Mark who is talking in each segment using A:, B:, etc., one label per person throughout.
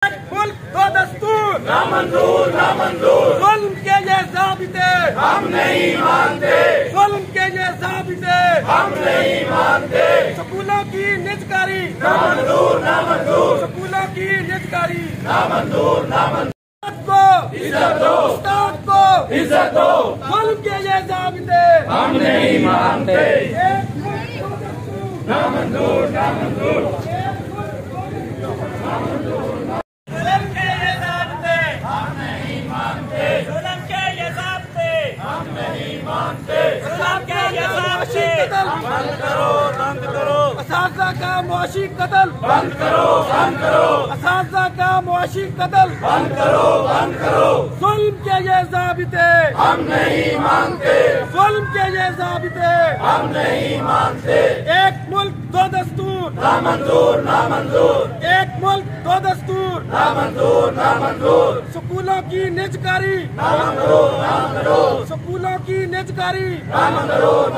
A: मुल्क दो दस्तूर
B: नामंजूर नामंजूर।
A: जुल्म के ये ज़ाबिते
B: हम नहीं मानते,
A: जुल्म के ये ज़ाबिते
B: हम नहीं मानते।
A: स्कूलों की निजकारी
B: नामंजूर नामंजूर,
A: स्कूलों की निजकारी
B: नामंजूर नामंजूर।
A: को
B: इज्जत दो,
A: उस्ताद को
B: इज्जत दो,
A: जुल्म के ये ज़ाबिते
B: हम नहीं मानते।
A: एक मुल्क दो दस्तूर
B: नामंजूर नामंजूर,
A: जुल्म के ये ज़ाबिते
B: हम नहीं मानते,
A: जुल्म के ये ज़ाबिते
B: हम नहीं मानते।
A: जुल्म के ये ज़ाबिते
B: बंद करो, बंद करो,
A: असातिज़ा का मुआशी कत्ल
B: बंद करो, बंद करो,
A: असातिज़ा का मुआशी कत्ल
B: बंद करो, बंद करो।
A: जुल्म के ये ज़ाबिते
B: हम नहीं मानते,
A: जुल्म के ये ज़ाबिते
B: हम नहीं मानते।
A: एक मुल्क दो दस्तूर
B: नामंजूर नामंजूर,
A: एक मुल्क दो दस्तूर
B: नामंजूर नामंजूर,
A: स्कूलों की निजकारी
B: नामंजूर नामंजूर,
A: स्कूलों की निजकारी
B: नामंजूर।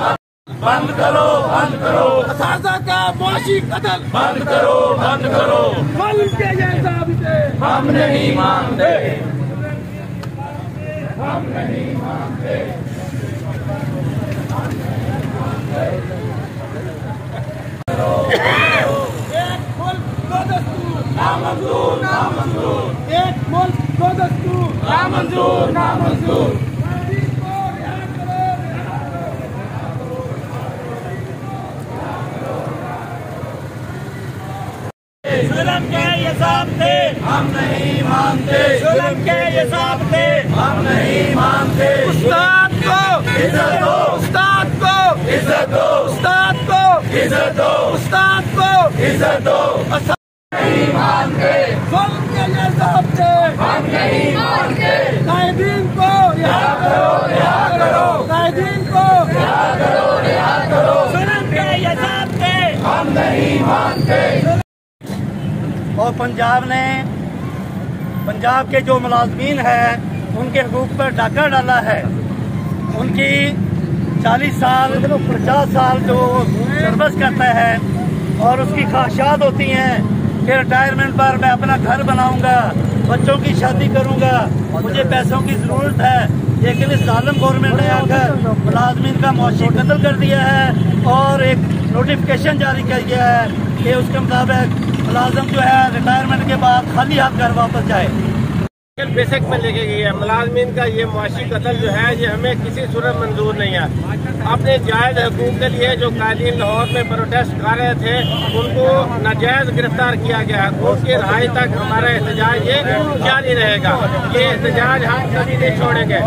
B: बंद करो, बंद करो,
A: असातिज़ा का मुआशी कत्ल
B: बंद करो, बंद करो।
A: जुल्म के ये ज़ाबिते
B: हम नहीं मानते, हम नहीं मानते।
A: एक मुल्क दो दस्तूर
B: नामंजूर नामंजूर,
A: एक मुल्क दो दस्तूर
B: नामंजूर नामंजूर।
A: जुल्म के ये ज़ाबिते
B: हम नहीं मानते,
A: जुल्म के ये ज़ाबिते
B: हम नहीं मानते।
A: उस्ताद को
B: इज्जत दो,
A: उस्ताद को
B: इज्जत दो,
A: उस्ताद को
B: इज्जत दो,
A: उस्ताद को
B: इज्जत दो। नहीं मानते,
A: जुल्म के ये ज़ाबिते
B: हम नहीं मानते।
A: कायदीन को रिहा करो,
B: रिहा करो,
A: कायदीन को
B: रिहा करो, रिहा करो।
A: जुल्म के ये ज़ाबिते
B: हम नहीं मानते।
C: और पंजाब के जो मुलाजमीन हैं उनके हकूक पर डाका डाला है। उनकी 40 साल 50 साल जो सर्विस करता है और उसकी ख्वाहिशात होती हैं कि रिटायरमेंट पर मैं अपना घर बनाऊंगा, बच्चों की शादी करूंगा, मुझे पैसों की जरूरत है। लेकिन इस जालिम गवर्नमेंट ने आकर मुलाजमीन का मुआशी कत्ल कर दिया है और एक नोटिफिकेशन जारी कर दिया है कि उसके मुताबिक मुलाजम जो है रिटायरमेंट के बाद खाली हाथ घर वापस जाए।
D: बेसिक में लेके गई है। मुलाजमीन का ये मुआशी कत्ल जो है ये हमें किसी सूरत मंजूर नहीं है। अपने जायज हकूक के लिए जो कायदीन लाहौर में प्रोटेस्ट कर रहे थे उनको नाजायज गिरफ्तार किया गया है। उनकी रिहाई तक हमारा एहतजाज ये जारी रहेगा। ये एहतजाज हम कभी नहीं छोड़ेंगे।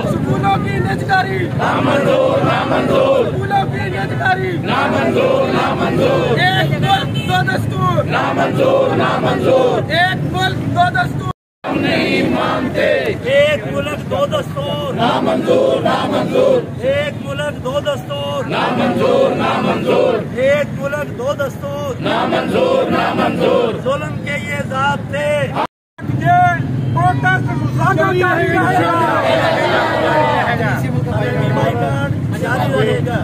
A: स्कूलों की निजकारी
B: नामंजूर नामंजूर,
A: स्कूलों की निजकारी
B: नामंजूर नामंजूर,
A: एक मुल्क दो दस्तूर
B: नामंजूर नामंजूर।
A: एक मुल्क दो दस्तूर
B: हम नहीं मानते,
C: एक मुल्क दो दस्तूर,
B: नामंजूर नामंजूर,
C: एक मुल्क दो दस्तूर,
B: नामंजूर नामंजूर,
C: एक मुल्क दो दस्तूर,
B: नामंजूर नामंजूर।
C: जुल्म के ये ज़ाबिते जारी रहेगा।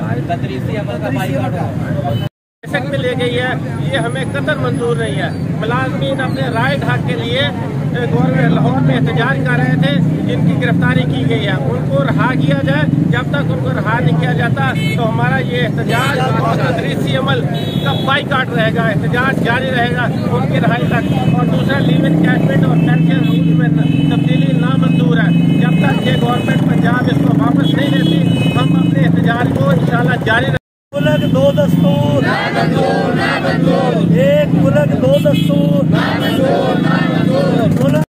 D: बेसिक में ले गई है। ये हमें कतई मंजूर नहीं है। मुलाजमीन अपने राइट हक के लिए गवर्नमेंट लाहौर में एहतजाज कर रहे थे, जिनकी गिरफ्तारी की गई है। उनको रहा किया जाए। जब तक उनको रहा नहीं किया जाता तो हमारा ये एहतजाज तदरीसी अमल का बाईकाट रहेगा। एहतजाज जारी रहेगा उनकी रहाई तक। और दूसरा लिव इन कैशमेंट और पेंशन रूल में तब्दीली नामंजूर है। जब तक ये गवर्नमेंट पंजाब इसको वापस नहीं लेती हम अपने एहतजाज को इंशाल्लाह जारी
C: मुल्क दो दस्तूर,
B: नामंजूर नामंजूर,
C: एक मुल्क दो दस्तूर,
B: नामंजूर नामंजूर।
C: मुल्क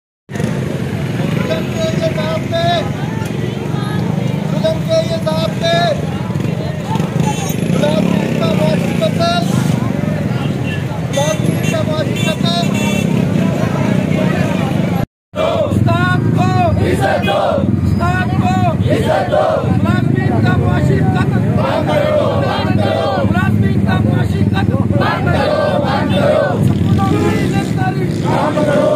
B: इज्जत दो, इज्जत दो।
A: मुलाजमीन का मुआशी कत्ल
B: बंद करो, बंद करो,
A: मुलाजमीन का मुआशी कत्ल
B: बंद करो, बंद करो।
A: स्कूलों की निजकारी
B: बंद करो,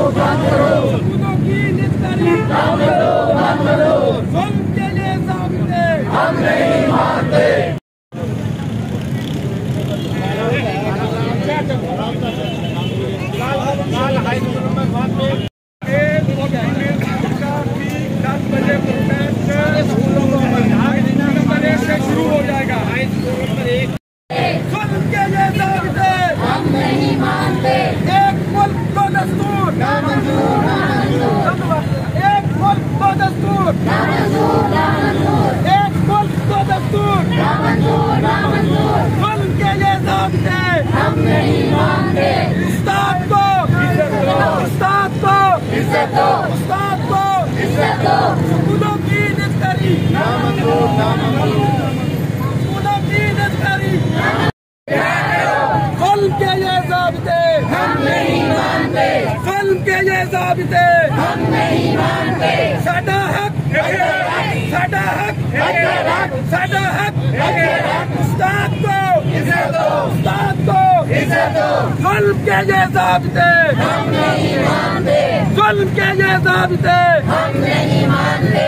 D: कमाल हाई स्कूल नंबर 1 में
A: 10 बजे प्रोटेस्ट स्कूलों नंबर 1 से शुरू हो जाएगा।
D: हाई स्कूल नंबर 1
A: जुल्म के ये ज़ाब्ते हम नहीं मानते। एक मुल्क दो दस्तूर ना मंजूर, ना मंजूर। एक मुल्क दो दस्तूर ना मंजूर, ना मंजूर। एक मुल्क दो दस्तूर ना मंजूर, ना मंजूर। जुल्म के ये ज़ाब्ते हम नहीं मानते। उस्ताद को इज्जत दो, उस्ताद को इज्जत दो, उस्ताद को इज्जत दो। स्कूलों की निष्करी ना मंजूर, ना मंजूर। स्कूलों की निष्करी जुल्म के ये ज़ाब्ते हम नहीं मानते। जुल्म के ये ज़ाब्ते हम नहीं मानते। साडा हक, साडा हक, साडा हक। उस्ताद को इज्जत दो, उस्ताद को इज्जत दो। जुल्म के ये ज़ाब्ते हम नहीं मानते। जुल्म के ये ज़ाब्ते हम नहीं मानते।